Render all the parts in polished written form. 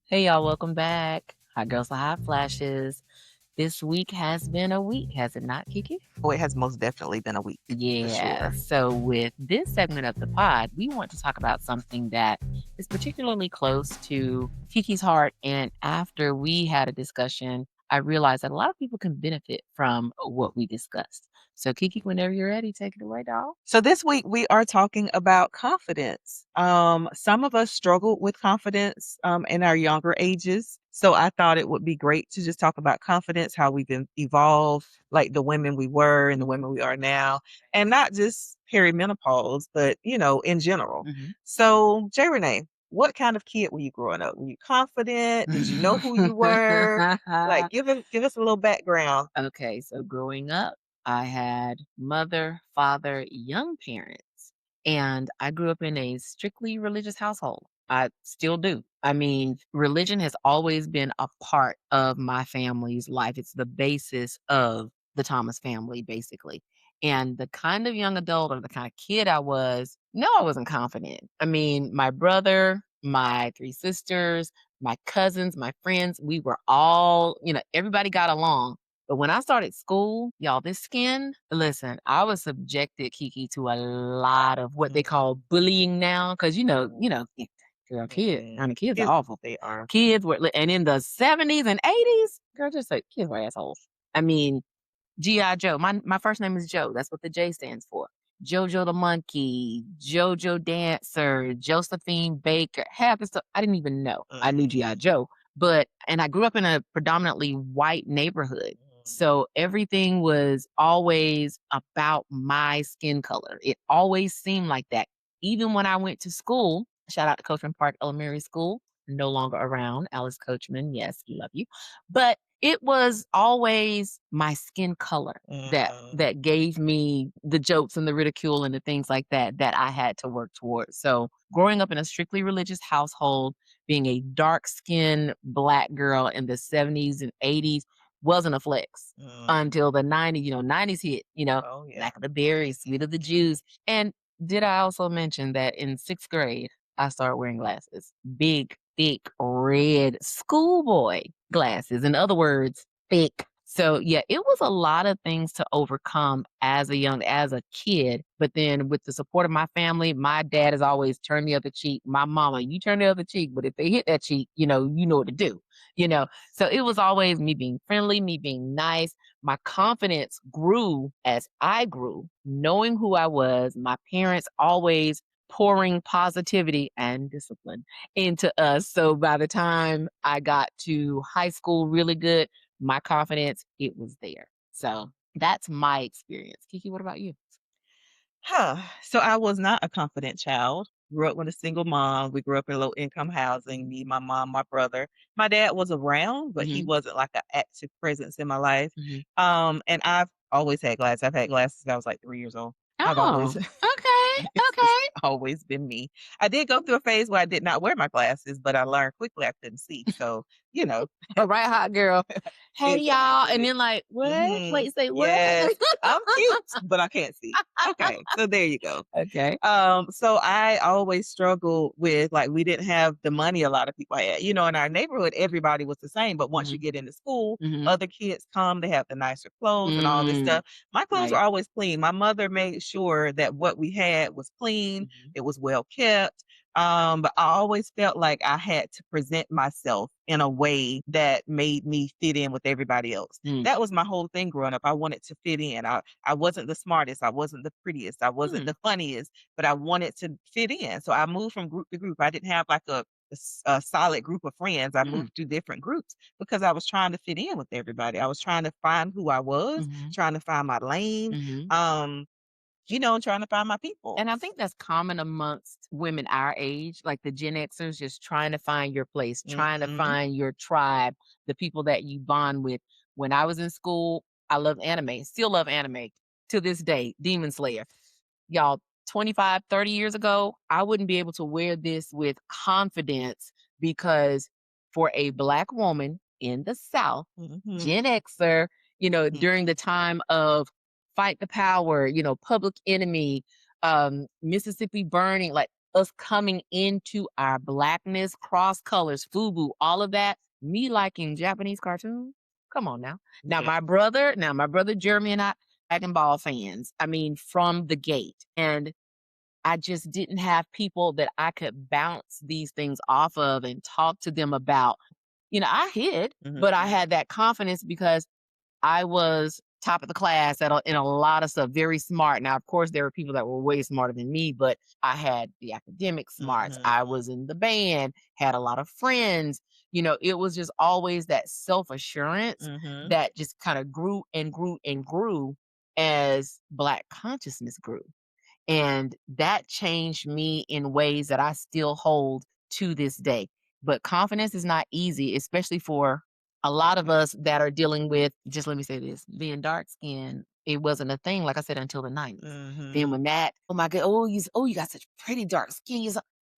Hey y'all, welcome back. Hot Girls with Hot Flashes. This week has been a week, has it not, Kiki? Oh, it has most definitely been a week for Yeah. sure. So with this segment of the pod, we want to talk about something that is particularly close to Kiki's heart. And after we had a discussion, I realized that a lot of people can benefit from what we discussed. So Kiki, whenever you're ready, take it away, doll. So this week we are talking about confidence. Some of us struggled with confidence in our younger ages. So I thought it would be great to just talk about confidence, how we've evolved, like the women we were and the women we are now, and not just perimenopause, but in general. So Jay Renee, what kind of kid were you growing up? Were you confident? Did you know who you were? Like, give us a little background. Okay, so growing up, I had mother, father, young parents, and I grew up in a strictly religious household. I still do. I mean, religion has always been a part of my family's life. It's the basis of the Thomas family, basically. And the kind of young adult or the kind of kid I was, no, I wasn't confident. I mean, my brother, my three sisters, my cousins, my friends, we were all, everybody got along. But when I started school, y'all, this skin, listen, I was subjected, Kiki, to a lot of what they call bullying now. Cause girl, Mhm. kids are Kids, awful. they are. Kids were, and in the 70s and 80s, girl, just like kids were assholes. I mean, G.I. Joe. My first name is Joe. That's what the J stands for. Jojo the monkey, Jojo dancer, Josephine Baker. Half the stuff I didn't even know. I knew G.I. Mhm. Joe, and I grew up in a predominantly white neighborhood. Mhm. So everything was always about my skin color. It always seemed like that. Even when I went to school, shout out to Coachman Park Elementary School, no longer around. Alice Coachman, yes, we love you. But it was always my skin color that Mhm. that gave me the jokes and the ridicule and the things like that that I had to work towards. So, growing up in a strictly religious household, being a dark-skinned black girl in the 70s and 80s wasn't a flex Mhm. until the 90s, 90s hit, Oh, yeah. Black of the Berries, Sweet of the Jews. And did I also mention that in 6th grade, I started wearing glasses? Big, thick, red schoolboy glasses. In other words, thick. So yeah, it was a lot of things to overcome as a kid. But then with the support of my family, my dad has always turned the other cheek. My mama, you turn the other cheek, but if they hit that cheek, you know what to do. You know. So it was always me being friendly, me being nice. My confidence grew as I grew, knowing who I was. My parents always pouring positivity and discipline into us. So by the time I got to high school really good, my confidence, it was there. So that's my experience. Kiki, what about you? Huh. So I was not a confident child. Grew up with a single mom. We grew up in low income housing. Me, my mom, my brother. My dad was around, but he Hmm. wasn't like an active presence in my life. Hmm. And I've always had glasses. I've had glasses since I was like 3 years old. I've always Oh, okay. it's Okay. always been me. I did go through a phase where I did not wear my glasses, but I learned quickly I couldn't see. So, you know, All right, hot girl. Hey, y'all. And exactly. then like, what? Mhm. Wait, say what? Yes, I'm cute, but I can't see. Okay, so there you go. Okay. So I always struggled with like we didn't have the money a lot of people had. In our neighborhood, everybody was the same. But once you Hmm. get into school, Hmm. other kids come, they have the nicer clothes and all this Mm, stuff. My clothes were right. always clean. My mother made sure that what we had was clean, Hmm. it was well kept. But I always felt like I had to present myself in a way that made me fit in with everybody else. Mm, That was my whole thing growing up. I wanted to fit in. I wasn't the smartest. I wasn't the prettiest. I wasn't mm, the funniest, but I wanted to fit in. So I moved from group to group. I didn't have like a solid group of friends. I mm, moved to different groups because I was trying to fit in with everybody. I was trying to find who I was, mhm, trying to find my lane, mhm. um, trying to find my people. And I think that's common amongst women our age, like the Gen Xers, just trying to find your place, trying to Mhm. find your tribe, the people that you bond with. When I was in school, I loved anime, still love anime to this day, Demon Slayer. Y'all, 25, 30 years ago, I wouldn't be able to wear this with confidence because for a Black woman in the South, Mhm. Gen Xer, Mhm. during the time of Fight the Power, Public Enemy, Mississippi Burning, like us coming into our blackness, cross colors, FUBU, all of that, me liking Japanese cartoons. Come on now. Yeah. Now my brother Jeremy and I, Dragon Ball fans. I mean, from the gate. And I just didn't have people that I could bounce these things off of and talk to them about. I hid, Mhm. but I had that confidence because I was top of the class in a lot of stuff, very smart. Now, of course, there were people that were way smarter than me, but I had the academic smarts. Mhm. I was in the band, had a lot of friends. It was just always that self assurance Mhm. that just kind of grew and grew and grew as Black consciousness grew. And that changed me in ways that I still hold to this day. But confidence is not easy, especially for a lot of us that are dealing with, just let me say this, being dark skinned. It wasn't a thing, like I said, until the 90s. Then Mhm. when oh my God, you got such pretty dark skin.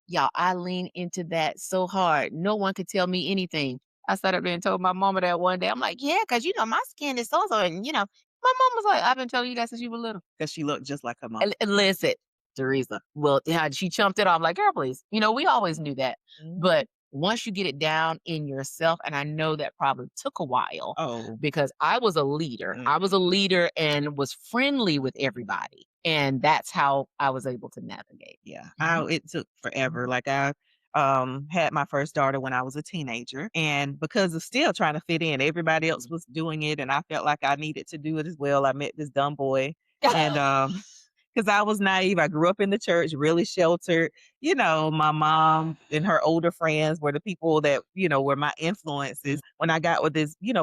Y'all, I lean into that so hard. No one could tell me anything. I sat up there and told my mama that one day. I'm like, yeah, because my skin is so. And my mom was like, I've been telling you that since you were little. 'Cause she looked just like her mom. And listen, Teresa, well, yeah, she chumped it off like, "Girl, please." We always knew that. Mhm. But once you get it down in yourself, and I know that probably took a while Oh. because I was a leader. Mm. I was a leader and was friendly with everybody. And that's how I was able to navigate. Yeah, Mhm, it took forever. mhm, Like, I, had my first daughter when I was a teenager, and because of still trying to fit in, everybody else mhm. was doing it, and I felt like I needed to do it as well. I met this dumb boy, and, 'cause I was naive. I grew up in the church, really sheltered. My mom and her older friends were the people that, were my Mm. influences when I got with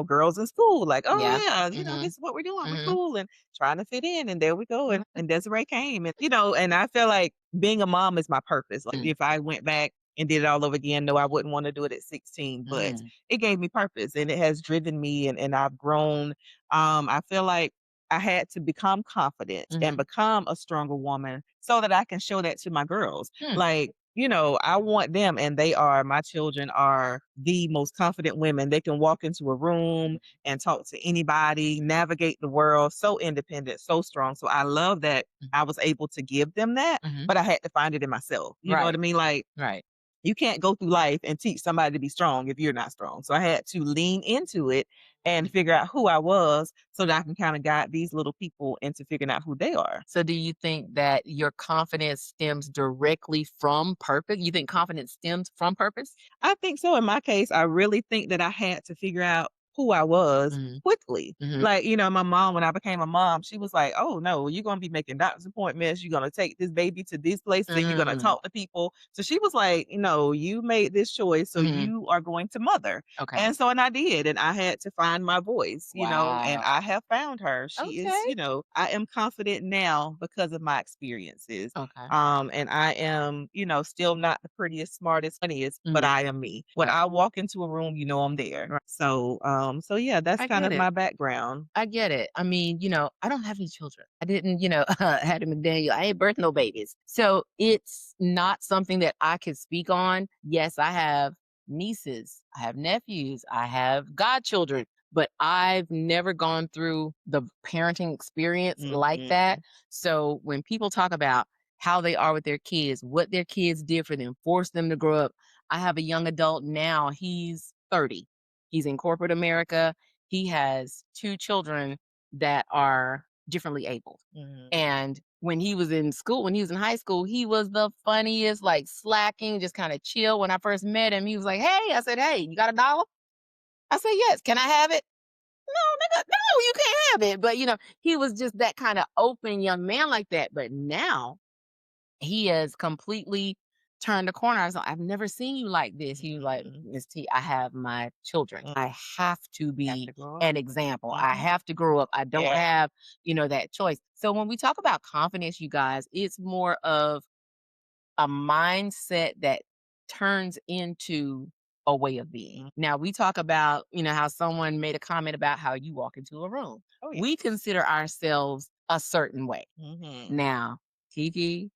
girls in school, like, "Oh, Yeah. yeah, Mhm, this is what we're doing. We're mhm, cool," and trying to fit in, and there we go, and mhm, Desiree came, and I feel like being a mom is my purpose. Like, mm, if I went back and did it all over again, no, I wouldn't wanna do it at 16, but mm, it gave me purpose, and it has driven me, and I've grown. I feel like I had to become confident and mhm, become a stronger woman so that I can show that to my girls. mm, Like, I want them, and my children are the most confident women. They can walk into a room and talk to anybody, navigate the world, so independent, so strong. So I love that mhm, I was able to give them that, mhm. but I had to find it in myself. You know what Right, I mean? Like, right. you can't go through life and teach somebody to be strong if you're not strong. So I had to lean into it and figure out who I was so that I can kind of guide these little people into figuring out who they are. So do you think that your confidence stems directly from purpose? You think confidence stems from purpose? I think so. In my case, I really think that I had to figure out who I was Mhm, quickly. mhm, Like, my mom, when I became a mom, she was like, "Oh, no, you're going to be making doctor's appointments. You're going to take this baby to these places and you're going to mm, talk to people." So she was like, you made this choice. So mhm, you are going to mother. okay. And I did. And I had to find my voice, and Wow. I have found her. She is, Okay. I am confident now because of my experiences. Okay. And I am, still not the prettiest, smartest, funniest, but Mhm, I am me. When right, I walk into a room, I'm there. right. So yeah, that's I kind get of it. my background. I get it. I mean, I don't have any children. I didn't, had a McDaniel. I ain't birthed no babies. So it's not something that I could speak on. Yes, I have nieces, I have nephews, I have godchildren, but I've never gone through the parenting experience like that. Mhm. So when people talk about how they are with their kids, what their kids did for them, forced them to grow up. I have a young adult now. He's 30. He's in corporate America. He has 2 children that are differently abled. Mhm. And when he was in high school, he was the funniest, like slacking, just kind of chill. When I first met him, he was like, "Hey," I said, "Hey, you got $1?" I said, "Yes, can I have it?" No, nigga, no, you can't have it. But he was just that kind of open young man like that. But now he has completely turned the corner. I was like, "I've never seen you like this." He was like, Mhm. "Miss T, I have my children. Mm. I have to Have be to grow up. an example. I Mhm. have to grow up. I don't Yeah. have, that choice." So when we talk about confidence, you guys, it's more of a mindset that turns into a way of being. Mm. Now, we talk about, how someone made a comment about how you walk into a room. Oh, yeah. We consider ourselves a certain way. Mhm. Now, Kiki,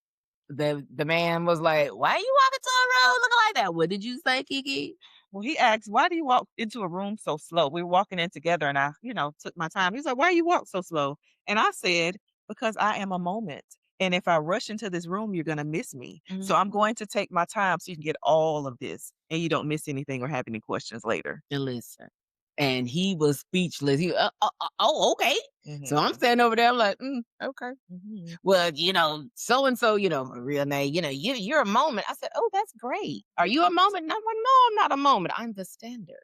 the man was like, "Why you walking to a road looking like that?" What did you say, Kiki? Well, he asked, "Why do you walk into a room so slow?" We were walking in together, and I, took my time. He's like, "Why you walk so slow?" And I said, "Because I am a moment." And if I rush into this room, you're gonna miss me. So I'm Mhm. going to take my time so you can get all of this and you don't miss anything or have any questions later. And listen, and he was speechless. He, oh, okay. So I'm Mhm. standing over there. I'm like, okay. Mhm. Well, so and so, my real name. You're a moment. I said, oh, that's great. Are you a moment? And I'm like, no, I'm not a moment. I'm the standard.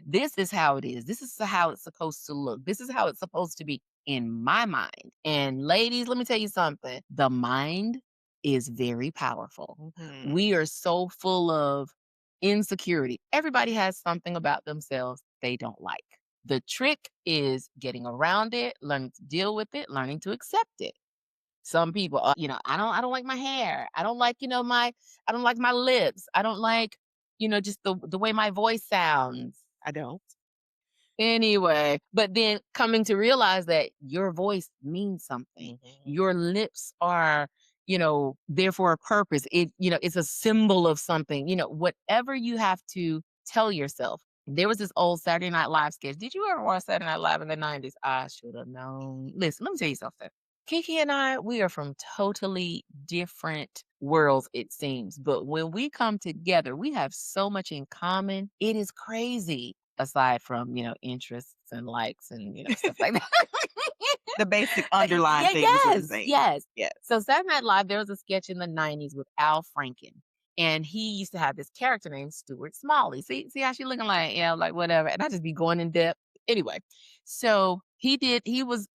This is how it is. This is how it's supposed to look. This is how it's supposed to be in my mind. And ladies, let me tell you something. The mind is very powerful. Mhm. We are so full of insecurity. Everybody has something about themselves they don't like. The trick is getting around it, learning to deal with it, learning to accept it. Some people, I don't like my hair. I don't like my lips. I don't like, just the way my voice sounds. I don't. Anyway, but then coming to realize that your voice means something. Mhm. Your lips are, there for a purpose. It's a symbol of something. Whatever you have to tell yourself. There was this old Saturday Night Live sketch. Did you ever watch Saturday Night Live in the 90s? I should have known. Listen, let me tell you something. Kiki and I, we are from totally different worlds, it seems. But when we come together, we have so much in common. It is crazy aside from, interests and likes and, stuff like that. The basic underlying Yeah, things are the yes, same. yes. Yes. So Saturday Night Live, there was a sketch in the 90s with Al Franken. And he used to have this character named Stuart Smalley. See how she looking like, yeah, like whatever. And I just be going in depth. Anyway, so he was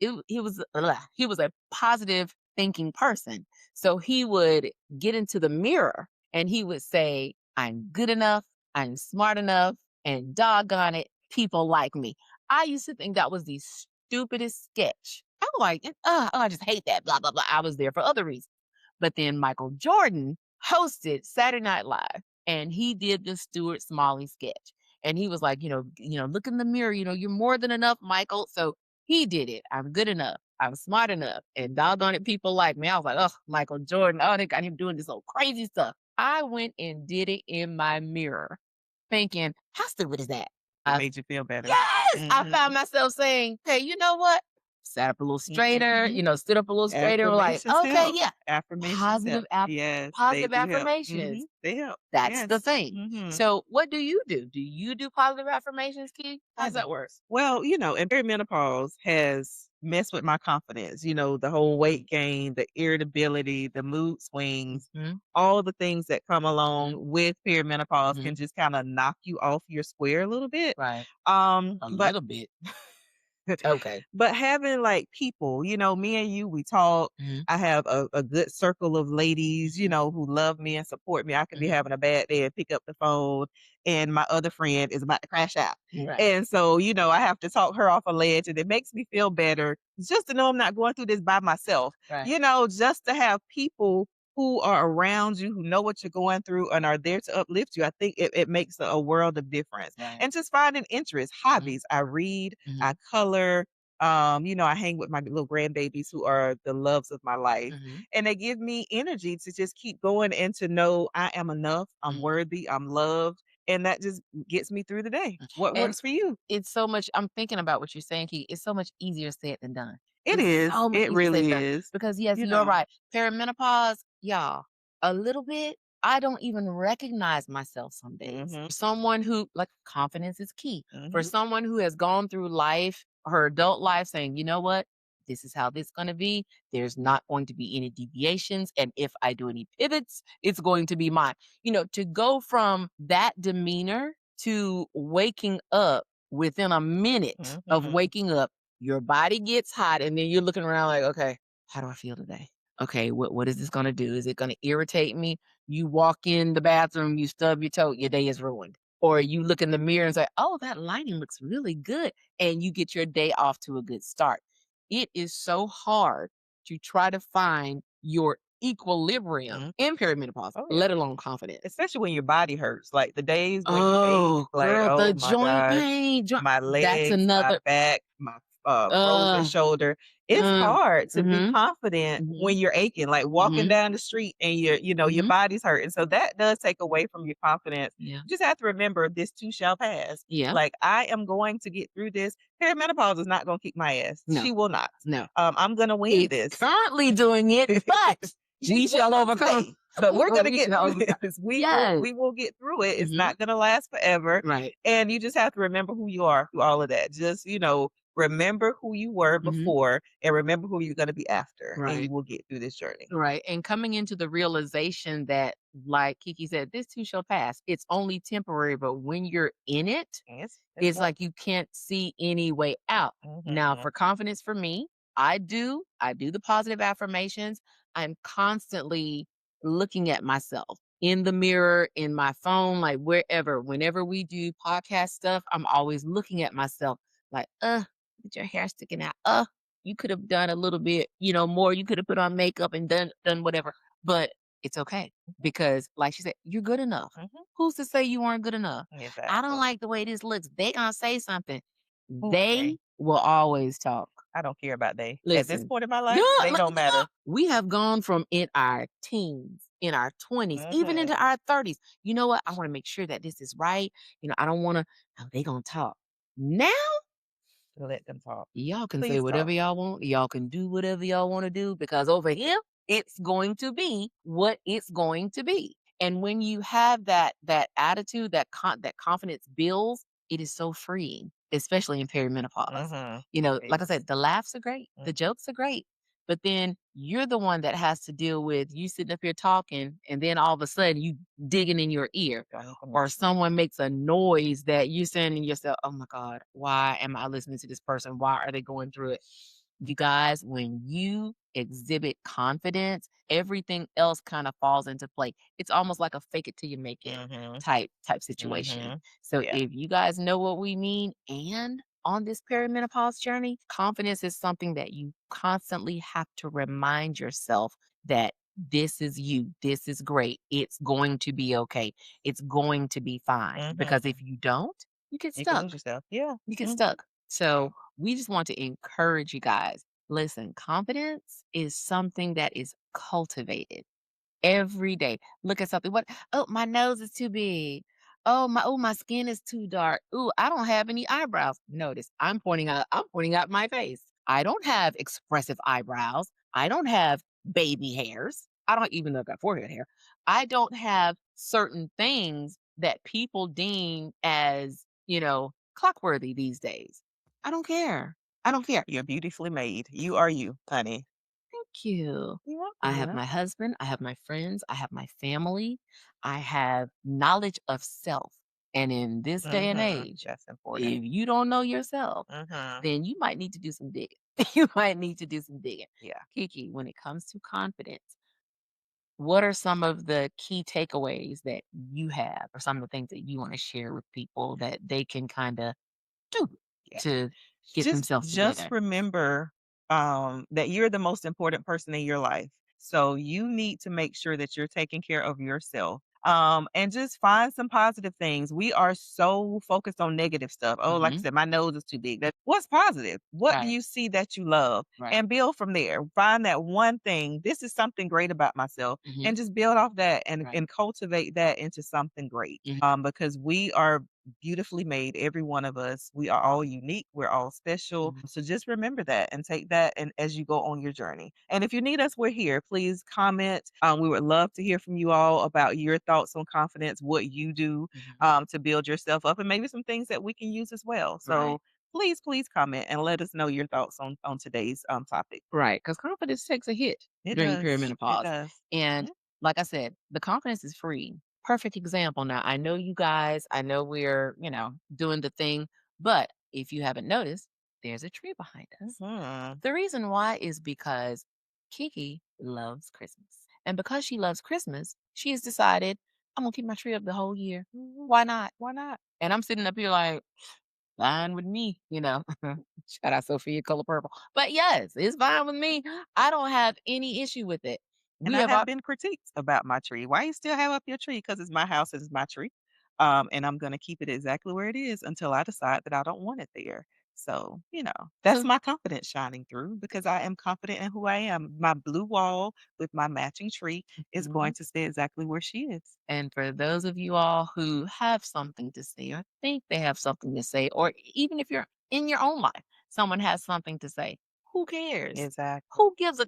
a positive thinking person. So he would get into the mirror and he would say, I'm good enough, I'm smart enough, and doggone it, people like me. I used to think that was the stupidest sketch. I was like, I just hate that, blah, blah, blah. I was there for other reasons. But then Michael Jordan hosted Saturday Night Live and he did the Stuart Smalley sketch. And he was like, look in the mirror, you're more than enough, Michael. So he did it. I'm good enough. I'm smart enough. And doggone it, people like me. I was like, oh, Michael Jordan. Oh, they got him doing this old crazy stuff. I went and did it in my mirror, thinking, how stupid is that? It I made you feel better. Yes! I Mhm. found myself saying, "Hey, you know what?" Sat up a little straighter, Mhm. stood up a little straighter, we're like, Affirmations "Okay, help. yeah." Affirmations help. Positive aff Yes, they positive do help. affirmations. Mhm. They help. That's the Yes. thing. Mhm. So, what do you do? Do you do positive affirmations, Key? I How's do. that work? Well, and perimenopause has messed with my confidence, the whole Mm, weight gain, the irritability, the mood swings, mhm, all the things that come along mhm, with perimenopause mhm. can just kind of knock you off your square a little bit. Right. A But little bit. Okay. but having like people, me and you, we talk. Mhm, I have a good circle of ladies, mhm, who love me and support me. I can be mhm. having a bad day and pick up the phone, and my other friend is about to crash out. Right, And so, I have to talk her off a ledge, and it makes me feel better just to know I'm not going through this by myself. right, Just to have people who are around you, who know what you're going through and are there to uplift you. I think it makes a world of difference. right. And just finding interests, Mhm, hobbies. I read, I mhm, color, I hang with my little grandbabies who are the loves of my life. mhm, And they give me energy to just keep going and to know I am enough, I'm mhm. worthy, I'm loved. And that just gets me through the day. What And works for you? it's so much I'm thinking about what you're saying, Key. It's so much easier said than done. It It's is. so much It easier said really than done. is. Because yes, You you're know. right. Perimenopause, y'all, a little bit, I don't even recognize myself some days. Mhm. For someone who like confidence is key. For Mhm. someone who has gone through life, her adult life saying, you know what? This is how this gonna be. There's not going to be any deviations. And if I do any pivots, it's going to be mine. To go from that demeanor to waking up within a minute of Mhm. waking up, your body gets hot, and then you're looking around like, okay, how do I feel today? Okay, what is this gonna do? Is it gonna irritate me? You walk in the bathroom, you stub your toe, your day is ruined. Or you look in the mirror and say, oh, that lighting looks really good. And you get your day off to a good start. It is so hard to try to find your equilibrium Mhm. in perimenopause, Oh yeah. let alone confidence. Especially when your body hurts. Like the days when you ache, Oh, like, girl, oh the my joint gosh, pain, my that's legs, my another back, my frozen Uh, shoulder. It's uh, hard to be mhm, confident mhm, when you're aching, like walking mhm, down the street and your mhm. body's hurting. So that does take away from your confidence. Yeah, You just have to remember this too shall pass. yeah. Like I am going to get through this. Perimenopause is not going to kick my ass. No, She will not. no. I'm going to win It's this. currently doing it, but You we was shall about to overcome. say, but we're But gonna we get shall through overcome. this. We will Yes. we will get through it. It's Mhm. not gonna last forever. Right. And you just have to remember who you are through all of that. Just, remember who you were Mhm. before and remember who you're gonna be after, and Right. you will get through this journey. Right. And coming into the realization that, like Kiki said, this too shall pass. It's only temporary, but when you're in it, It's it's not. like you can't see any way out. Now, Mhm. for confidence for me, I do the positive affirmations. I'm constantly looking at myself in the mirror, in my phone, like wherever. Whenever we do podcast stuff, I'm always looking at myself like, with your hair sticking out. You could have done a little bit, more. You could have put on makeup and done whatever. But it's okay because like she said, you're good enough. Mhm. Who's to say you weren't good enough? I don't Exactly. like the way this looks. They gonna say something. They Okay. will always talk. I don't care about they. At this Listen, point in my yeah, life, they don't matter. we have gone from in our teens, in our 20s, even Mhm. into our 30s. You know what? I want to make sure that this is right. I don't want to, they gonna talk. Now Let them talk. y'all can say Please whatever talk. y'all want. Y'all can do whatever y'all want to do because over here, it's going to be what it's going to be. And when you have that attitude, that confidence builds, it is so freeing, especially in perimenopause. Mhm. Like I Yes. said, the laughs are great, the Mhm. jokes are great, but then you're the one that has to deal with you sitting up here talking, and then all of a sudden you digging in your ear Don't even or mention it. someone makes a noise that you're saying to yourself, "Oh my God, why am I listening to this person? Why are they going through it?" You guys, when you exhibit confidence, everything else kind of falls into play. It's almost like a fake it till you make it Mhm. type situation. Mhm. So Yeah. if you guys know what we mean and on this perimenopause journey, confidence is something that you constantly have to remind yourself that this is you. This is great. It's going to be okay. It's going to be fine. Because Mhm. if you don't, you get You can stuck. lose yourself. Yeah. You get Mhm. stuck. So we just want to encourage you guys. Listen, confidence is something that is cultivated every day. Look at something. What? Oh, my nose is too big. Oh, my skin is too dark. Ooh, I don't have any eyebrows. Notice I'm pointing out my face. I don't have expressive eyebrows. I don't have baby hairs. I don't even know if I got forehead hair. I don't have certain things that people deem as, clockworthy these days. I don't care. I don't care. You're beautifully made. You are you, honey. Thank you. You're I welcome. have my husband, I have my friends, I have my family, I have knowledge of self. And in this day and Mhm. age, That's important. if you don't know yourself, Mhm. then you might need to do some digging. You might need to do some digging. Yeah. Kiki, when it comes to confidence, what are some of the key takeaways that you have, or some of the things that you want to share with people that they can kind of do Yeah. to get themselves Just together? remember, that you're the most important person in your life. So you need to make sure that you're taking care of yourself. And just find some positive things. We are so focused on negative stuff. Oh, like I Hmm. said, my nose is too big. What's positive? What do Right, you see that you love? right. And build from there. Find that one thing. This is something great about myself. Hmm. And just build off that and, Right. and cultivate that into something great. Hmm. Because we are beautifully made, every one of us. We are all unique, we're all special. Hmm. So just remember that and take that and as you go on your journey. And if you need us, we're here. Please comment. We would love to hear from you all about your thoughts on confidence, what you do Hmm. to build yourself up, and maybe some things that we can use as well. Right. So please comment and let us know your thoughts on today's topic. Right, because confidence takes a hit It during does. It perimenopause, does. and Mhm. like I said, the confidence is free. Perfect example. Now, I know you guys, I know we're, doing the thing, but if you haven't noticed, there's a tree behind us. Mhm. The reason why is because Kiki loves Christmas, and because she loves Christmas, she has decided, "I'm gonna keep my tree up the whole year. Why not? Why not?" And I'm sitting up here like, "Fine with me." Shout out Sophia Color Purple. But yes, it's fine with me. I don't have any issue with it. And We I have have a been critiqued about my tree. "Why you still have up your tree?" Because it's my house, it's my tree. And I'm gonna keep it exactly where it is until I decide that I don't want it there. So, that's So my confidence shining through because I am confident in who I am. My blue wall with my matching tree is going mhm. to stay exactly where she is. And for those of you all who have something to say or think they have something to say, or even if you're in your own life, someone has something to say, who cares? Exactly. Who gives a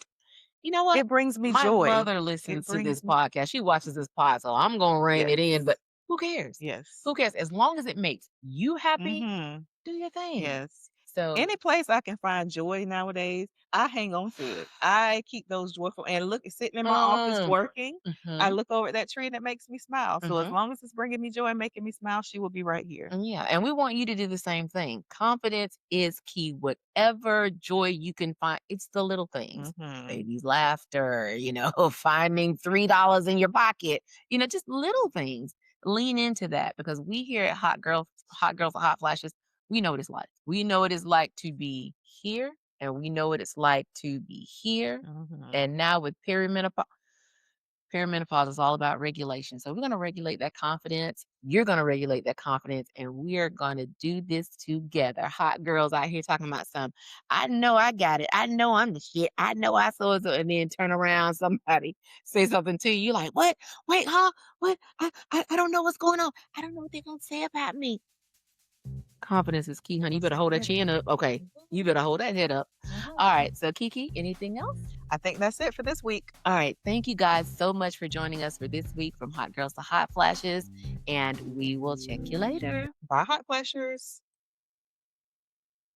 you know what? It brings me My joy. mother It listens to this brings me podcast. She watches this pod, so I'm gonna rein Yes. it in, but who cares? Yes. Who cares? As long as it makes you happy, Mhm. do your thing. Yes. So, Any place I can find joy nowadays, I hang on to it. I keep those joyful and look, sitting in my office mm, working, I mhm, look over at that tree and it makes me smile. So as mhm. long as it's bringing me joy and making me smile, she will be right here. Yeah, and we want you to do the same thing. Confidence is key. Whatever joy you can find, it's the little things. Mhm. Baby's laughter, finding $3 in your pocket, just little things. Lean into that because we here at Hot Girls with Hot Flashes, we know what it's like. We know what it's like to be here, and we know what it's like to be here. Mhm. And now with perimenopause is all about regulation. So we're going to regulate that confidence. You're going to regulate that confidence, and we are going to do this together. Hot girls out here talking about some. I know I got it. I know I'm the shit. I know I saw it. And then turn around, somebody say something to you. You're like, what? Wait, huh? What? I don't know what's going on. I don't know what they're going to say about me. Confidence is key, honey. You better hold that chin up. Okay. You better hold that head up. Mhm. All right. So, Kiki, anything else? I think that's it for this week. All right. Thank you guys so much for joining us for this week from Hot Girls to Hot Flashes. And we will check you later. Bye, hot flashers.